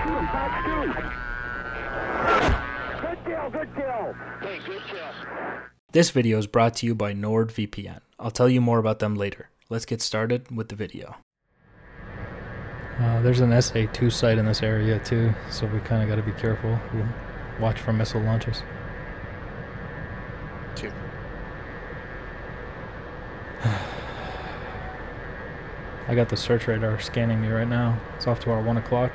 Good kill. Hey, good kill. This video is brought to you by NordVPN. I'll tell you more about them later. Let's get started with the video. There's an SA-2 site in this area too, so we kind of got to be careful. We'll watch for missile launches. Two. I got the search radar scanning me right now. It's off to our 1 o'clock.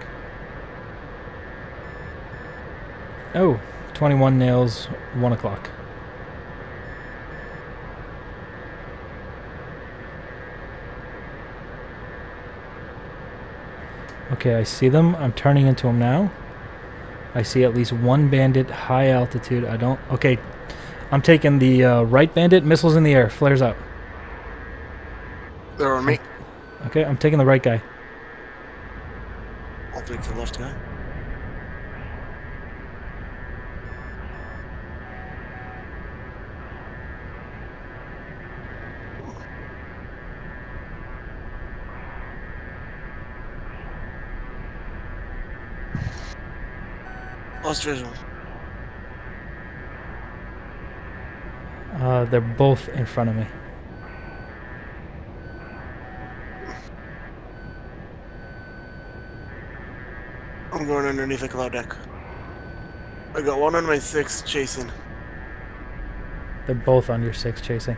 Oh, 21 nails, 1 o'clock. Okay, I see them. I'm turning into them now. I see at least one bandit, high altitude. I don't... Okay, I'm taking the right bandit. Missiles in the air. Flares out. They're on me. Okay, I'm taking the right guy. I'll take the left guy. Lost visual. They're both in front of me. I'm going underneath the cloud deck. I got one on my 6 chasing. They're both on your 6 chasing.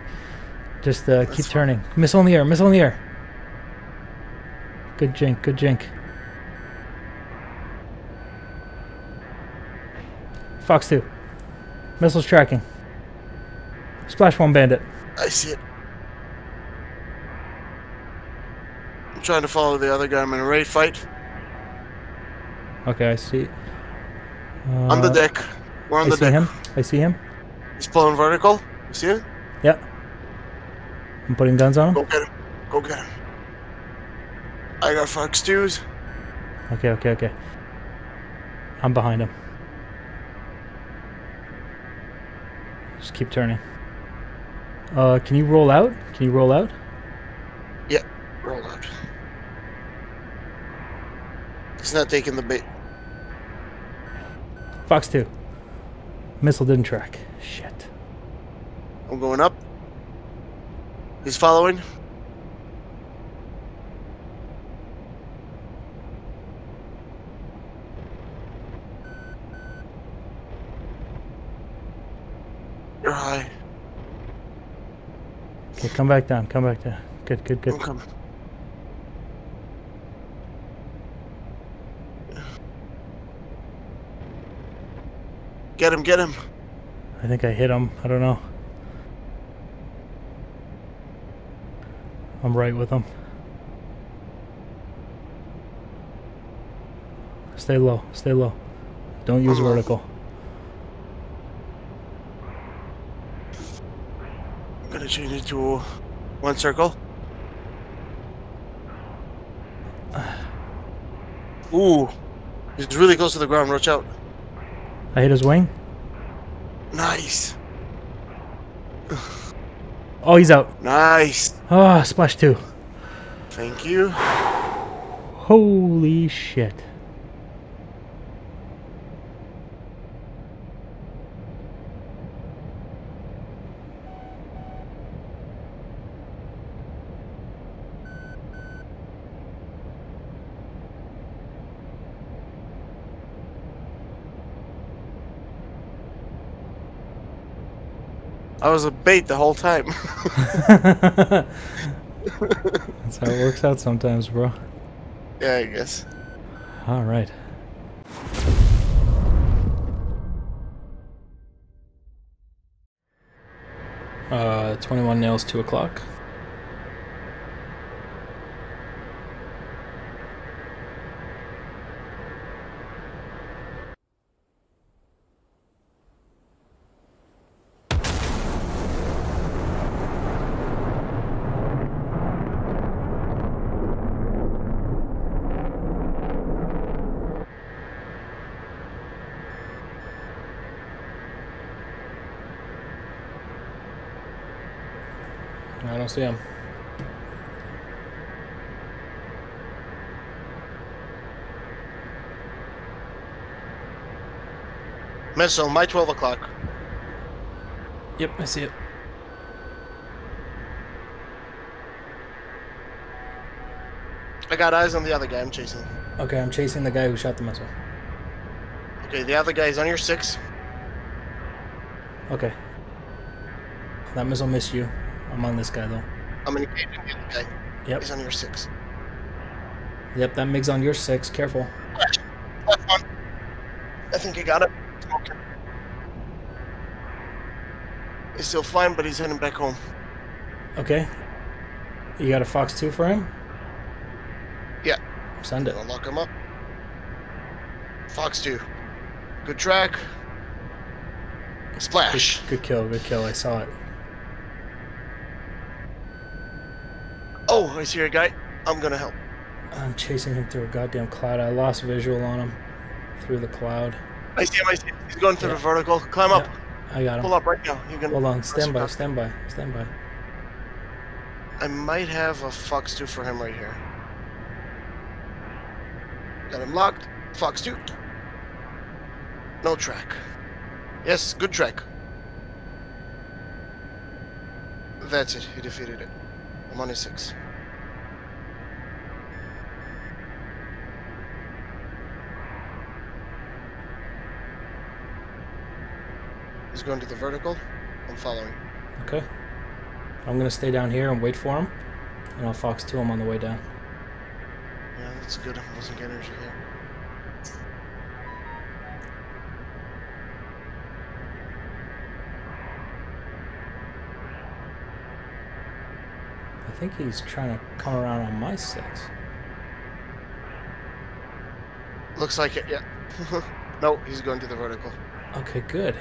Just keep turning. Missile in the air, missile in the air. Good jink, good jink. Fox 2. Missiles tracking. Splash 1 bandit. I see it. I'm trying to follow the other guy. I'm in a raid fight. Okay, I see. On the deck. We're on the deck. I see him. He's pulling vertical. You see it? Yep. I'm putting guns on him. Go get him. Go get him. I got Fox 2s. Okay, okay, okay. I'm behind him. Just keep turning. Can you roll out? Can you roll out? Yeah, roll out. He's not taking the bait. Fox 2. Missile didn't track. Shit. I'm going up. He's following. You're high. Okay, come back down. Come back down. Good, good, good. I'm coming. Get him, get him. I think I hit him. I don't know. I'm right with him. Stay low. Stay low. Don't use vertical. I'm gonna change it to 1 circle. Ooh. He's really close to the ground. Watch out. I hit his wing. Nice. Oh, he's out. Nice. Ah, splash 2. Thank you. Holy shit. I was a bait the whole time. That's how it works out sometimes, bro. Yeah, I guess. All right. Uh, 21 nails, 2 o'clock. I don't see him. Missile, my 12 o'clock. Yep, I see it. I got eyes on the other guy I'm chasing. Okay, I'm chasing the guy who shot the missile. Okay, the other guy is on your 6. Okay. That missile missed you. I'm on this guy, though. I'm engaging the other guy. Yep. He's on your 6. Yep, that MiG's on your 6. Careful. Left one. I think he got it. Okay. He's still flying, but he's heading back home. Okay. You got a Fox 2 for him? Yeah. Send it. I'll lock him up. Fox 2. Good track. Splash. Good kill, good kill. I saw it. Oh, I see a guy. I'm gonna help. I'm chasing him through a goddamn cloud. I lost visual on him through the cloud. I see him, I see him. He's going through the vertical. Climb up. I got him. Pull up right now. You can. Hold on. Stand by, stand by, stand by. I might have a Fox 2 for him right here. Got him locked. Fox 2. No track. Yes, good track. That's it. He defeated it. I'm on his 6. He's going to the vertical. I'm following. Okay. I'm gonna stay down here and wait for him, and I'll Fox 2 him on the way down. Yeah, that's good. I'm losing energy here. I think he's trying to come around on my 6. Looks like it, yeah. No, he's going to the vertical. Okay, good.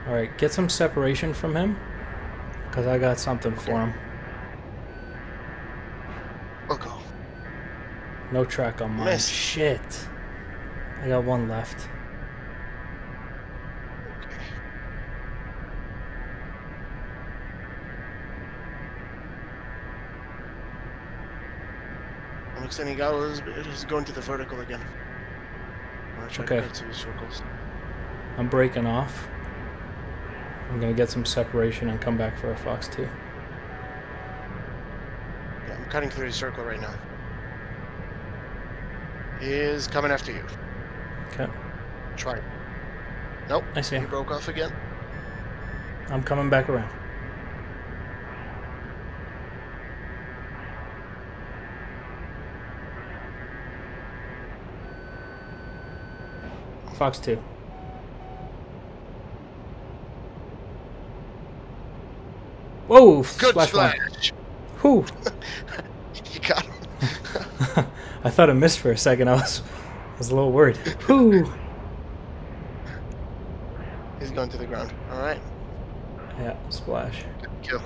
Alright, get some separation from him, because I got something for him. I'll go. No track on mine. Missed. Shit. I got one left. Okay. I'm extending out a little bit. He's going to the vertical again. I'm gonna try to cut through the circles. I'm breaking off. I'm gonna get some separation and come back for a Fox 2. Yeah, I'm cutting through the circle right now. He is coming after you. Okay. Try. Nope. I see. He broke off again. I'm coming back around. Fox 2. Whoa! Good Splash. splash. Whew. You got him. I thought I missed for a second. I was a little worried. Whew. He's going to the ground. All right. Yeah, splash. Good kill.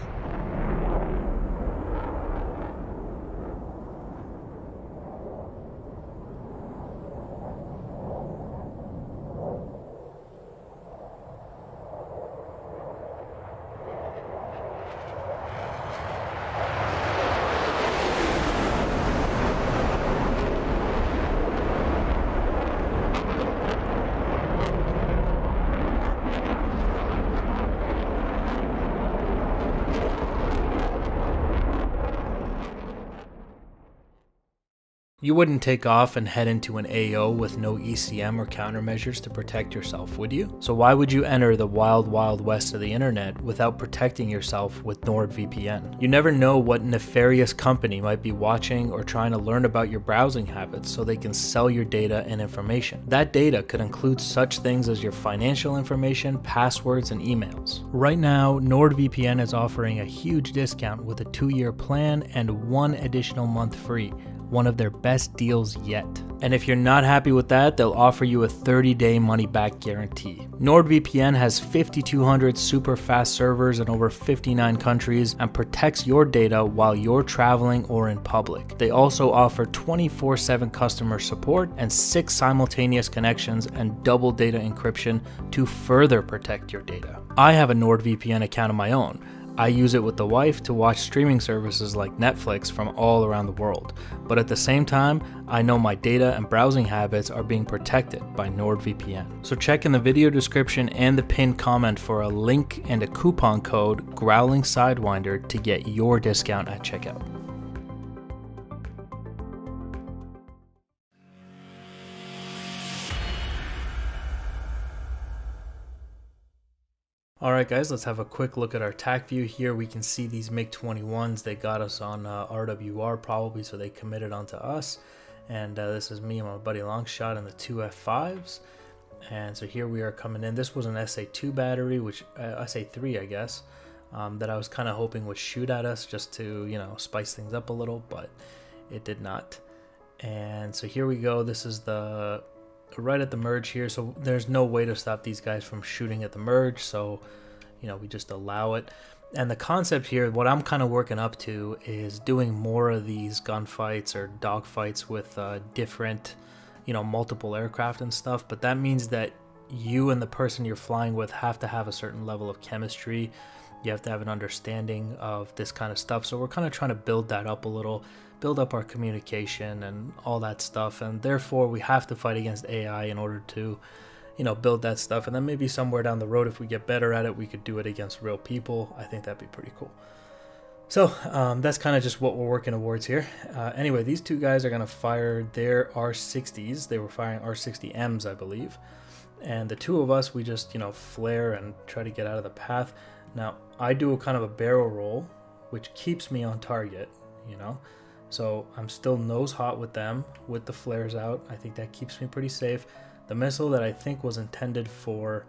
You wouldn't take off and head into an AO with no ECM or countermeasures to protect yourself, would you? So why would you enter the wild, wild west of the internet without protecting yourself with NordVPN? You never know what nefarious company might be watching or trying to learn about your browsing habits so they can sell your data and information. That data could include such things as your financial information, passwords, and emails. Right now, NordVPN is offering a huge discount with a 2-year plan and 1 additional month free. One of their best deals yet. And if you're not happy with that, they'll offer you a 30-day money-back guarantee. NordVPN has 5,200 super fast servers in over 59 countries and protects your data while you're traveling or in public. They also offer 24/7 customer support and 6 simultaneous connections and double data encryption to further protect your data. I have a NordVPN account of my own. I use it with the wife to watch streaming services like Netflix from all around the world. But at the same time, I know my data and browsing habits are being protected by NordVPN. So check in the video description and the pinned comment for a link and a coupon code GrowlingSidewinder to get your discount at checkout. Alright guys, let's have a quick look at our Tacview here. We can see these Mig-21s, they got us on RWR probably, so they committed onto us. And this is me and my buddy Longshot and the two F-5s. And so here we are coming in. This was an SA2 battery, which SA3 I guess, that I was kind of hoping would shoot at us just to, you know, spice things up a little, but it did not. And so here we go. This is the right at the merge here, so there's no way to stop these guys from shooting at the merge, so you know, we just allow it. And the concept here, what I'm kind of working up to, is doing more of these gunfights or dogfights with different, you know, multiple aircraft and stuff. But that means that you and the person you're flying with have to have a certain level of chemistry. You have to have an understanding of this kind of stuff. So we're kind of trying to build that up a little, build up our communication and all that stuff. And therefore we have to fight against AI in order to, you know, build that stuff. And then maybe somewhere down the road, if we get better at it, we could do it against real people. I think that'd be pretty cool. So that's kind of just what we're working towards here. Anyway, these two guys are going to fire their R60s. They were firing R60Ms, I believe. And the two of us, we just, you know, flare and try to get out of the path. Now, I do a kind of a barrel roll, which keeps me on target, you know. So I'm still nose hot with them, with the flares out. I think that keeps me pretty safe. The missile that I think was intended for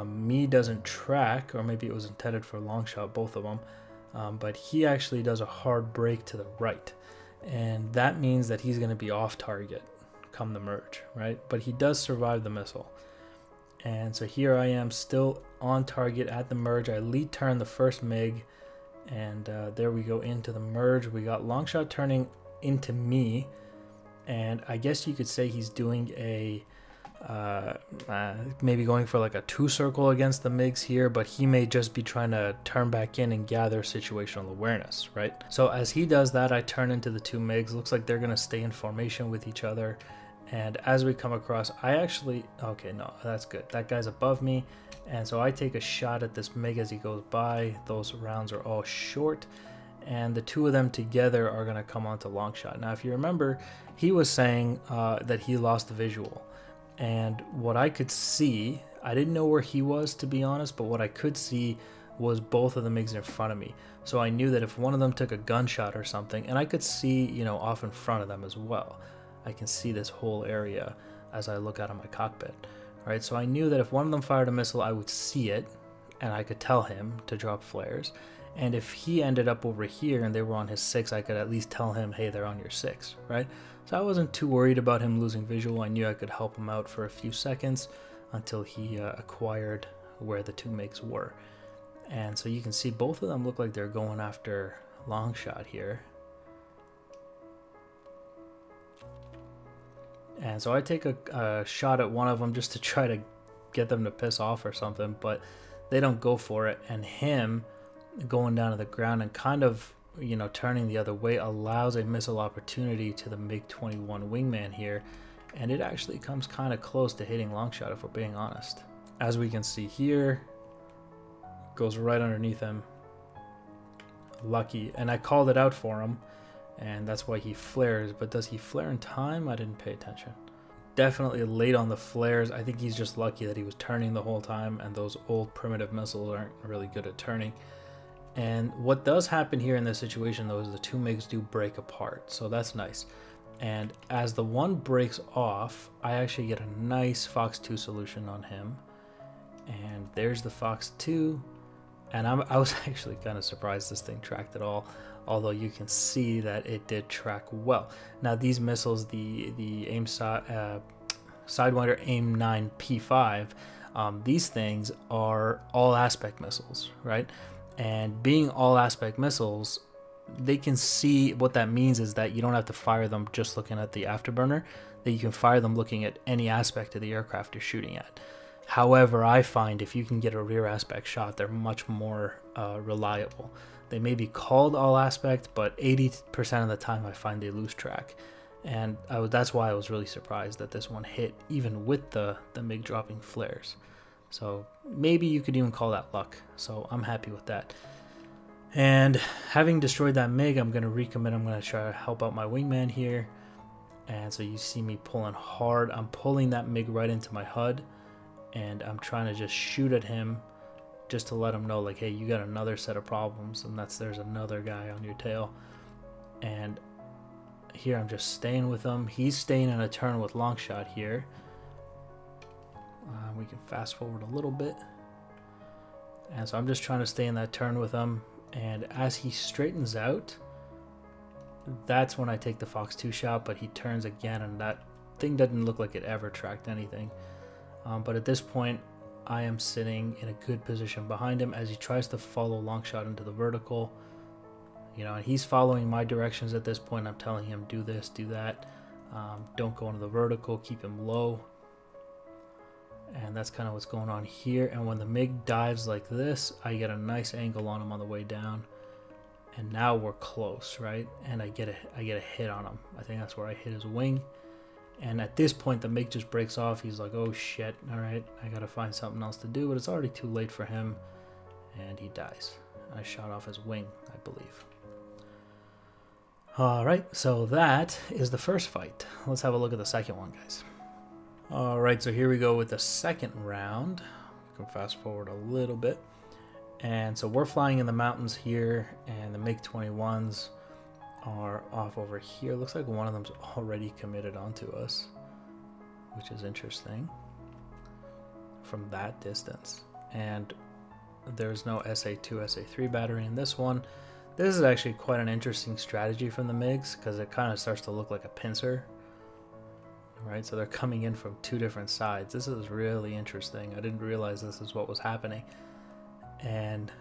me doesn't track, or maybe it was intended for Longshot, both of them. But he actually does a hard break to the right. And that means that he's going to be off target come the merge, right? But he does survive the missile. And so here I am still on target at the merge. I lead turn the first MiG, and there we go into the merge. We got Longshot turning into me, and I guess you could say he's doing a maybe going for like a 2-circle against the MiGs here, but he may just be trying to turn back in and gather situational awareness, right? So as he does that, I turn into the two MiGs. Looks like they're going to stay in formation with each other. And as we come across, I actually, okay, no, that's good. That guy's above me. And so I take a shot at this MiG as he goes by. Those rounds are all short. And the two of them together are going to come onto Longshot. Now, if you remember, he was saying that he lost the visual. And what I could see, I didn't know where he was, to be honest, but what I could see was both of the MiGs in front of me. So I knew that if one of them took a gunshot or something, and I could see, you know, off in front of them as well. I can see this whole area as I look out of my cockpit, right? So I knew that if one of them fired a missile, I would see it, and I could tell him to drop flares. And if he ended up over here and they were on his 6, I could at least tell him, hey, they're on your 6, right? So I wasn't too worried about him losing visual. I knew I could help him out for a few seconds until he acquired where the two MiGs were. And so you can see both of them look like they're going after Longshot here. And so I take a shot at one of them just to try to get them to piss off or something, but they don't go for it. And him going down to the ground and kind of, you know, turning the other way allows a missile opportunity to the Mig-21 wingman here. And it actually comes kind of close to hitting Longshot, if we're being honest. As we can see here, goes right underneath him. Lucky. And I called it out for him. And that's why he flares, but does he flare in time? I didn't pay attention. Definitely late on the flares. I think he's just lucky that he was turning the whole time, and those old primitive missiles aren't really good at turning. And what does happen here in this situation, though, is the two MiGs do break apart, so that's nice. And as the one breaks off, I actually get a nice Fox 2 solution on him. And there's the Fox 2. And I was actually kind of surprised this thing tracked at all, although you can see that it did track well. Now these missiles, the Sidewinder AIM 9 P5, these things are all aspect missiles, right? And being all aspect missiles, they can see what that means is that you don't have to fire them just looking at the afterburner, that you can fire them looking at any aspect of the aircraft you're shooting at. However, I find if you can get a rear aspect shot, they're much more reliable. They may be called all aspect, but 80% of the time I find they lose track. And that's why I was really surprised that this one hit, even with the MiG dropping flares. So maybe you could even call that luck. So I'm happy with that. And having destroyed that MiG, I'm going to recommit. I'm going to try to help out my wingman here. And so you see me pulling hard. I'm pulling that MiG right into my HUD. And I'm trying to just shoot at him just to let him know, like, hey, you got another set of problems. And there's another guy on your tail. And here I'm just staying with him. He's staying in a turn with long shot here. We can fast forward a little bit. And so I'm just trying to stay in that turn with him. And as he straightens out, that's when I take the Fox 2 shot, but he turns again, and that thing doesn't look like it ever tracked anything. But at this point, I am sitting in a good position behind him as he tries to follow long shot into the vertical. You know, and he's following my directions at this point. I'm telling him, do this, do that. Don't go into the vertical, keep him low. And that's kind of what's going on here. And when the MiG dives like this, I get a nice angle on him on the way down. And now we're close, right? And I get a hit on him. I think that's where I hit his wing. And at this point, the MiG just breaks off. He's like, oh shit, all right, I gotta find something else to do. But it's already too late for him. And he dies. I shot off his wing, I believe. All right, so that is the first fight. Let's have a look at the second one, guys. All right, so here we go with the second round. We can fast forward a little bit. And so we're flying in the mountains here, and the MiG-21s are off over here. Looks like one of them's already committed onto us, which is interesting from that distance. And there's no SA2, SA3 battery in this one. This is actually quite an interesting strategy from the MiGs, because it kind of starts to look like a pincer. Right, so they're coming in from two different sides. This is really interesting. I didn't realize this is what was happening. And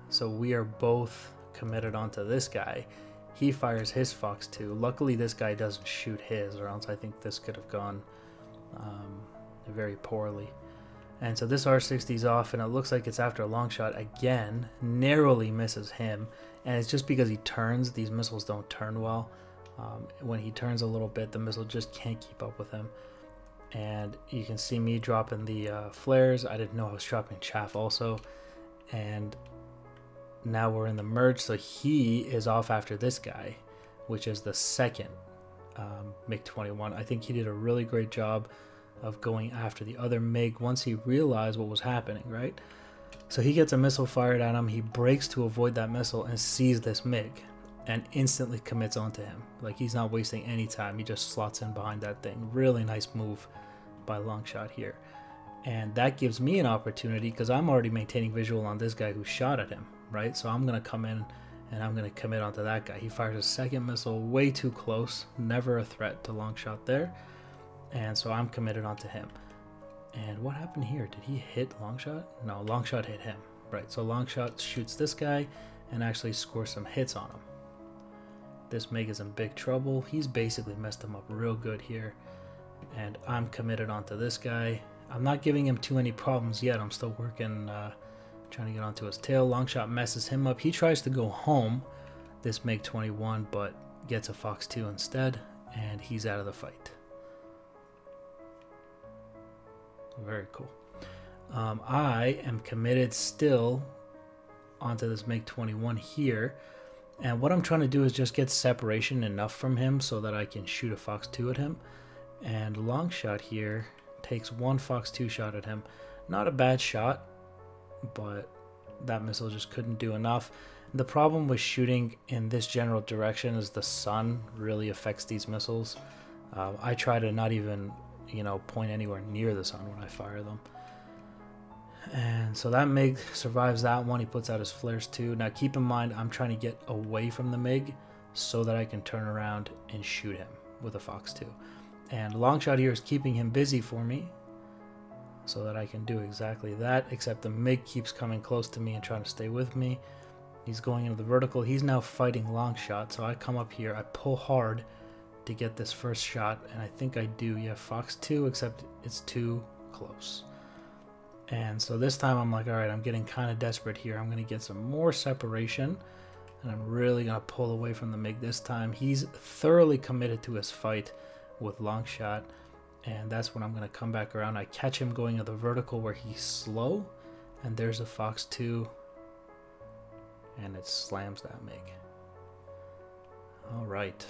so we are both committed onto this guy. He fires his Fox 2. Luckily, this guy doesn't shoot his, or else I think this could have gone very poorly. And so this R60's off, and it looks like it's after a long shot again. Narrowly misses him, and it's just because he turns. These missiles don't turn well. When he turns a little bit, the missile just can't keep up with him. And you can see me dropping the flares. I didn't know I was dropping chaff also. And now we're in the merge, so he is off after this guy, which is the second MiG-21. I think he did a really great job of going after the other MiG once he realized what was happening, right? So he gets a missile fired at him. He brakes to avoid that missile and sees this MiG and instantly commits onto him. Like, he's not wasting any time. He just slots in behind that thing. Really nice move by Longshot here. And that gives me an opportunity, because I'm already maintaining visual on this guy who shot at him, right? So I'm going to come in and I'm going to commit onto that guy. He fires a second missile way too close. Never a threat to Longshot there. And so I'm committed onto him. And what happened here? Did he hit Longshot? No, Longshot hit him. Right, so Longshot shoots this guy and actually scores some hits on him. This MiG is in big trouble. He's basically messed him up real good here. And I'm committed onto this guy. I'm not giving him too many problems yet. I'm still working, trying to get onto his tail. Longshot messes him up. He tries to go home, this MiG-21, but gets a Fox 2 instead, and he's out of the fight. Very cool. I am committed still onto this MiG-21 here. And what I'm trying to do is just get separation enough from him so that I can shoot a Fox 2 at him. And Longshot here takes one Fox 2 shot at him. Not a bad shot, but that missile just couldn't do enough. The problem with shooting in this general direction is the sun really affects these missiles. I try to not even, point anywhere near the sun when I fire them. And so that MiG survives that one. He puts out his flares too. Now keep in mind, I'm trying to get away from the MiG so that I can turn around and shoot him with a Fox 2. And Longshot here is keeping him busy for me so that I can do exactly that, except the MiG keeps coming close to me and trying to stay with me. He's going into the vertical. He's now fighting Longshot, so I come up here. I pull hard to get this first shot, and I think I do. Yeah, Fox 2, except it's too close. And so this time I'm like, all right, I'm getting kind of desperate here. I'm going to get some more separation. And I'm really going to pull away from the MiG this time. He's thoroughly committed to his fight with long shot. And that's when I'm going to come back around. I catch him going to the vertical where he's slow. And there's a Fox 2. And it slams that MiG. Alright.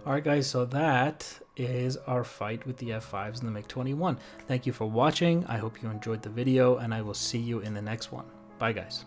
Alright guys, so that is our fight with the F-5s and the MiG-21. Thank you for watching. I hope you enjoyed the video, and I will see you in the next one. Bye guys.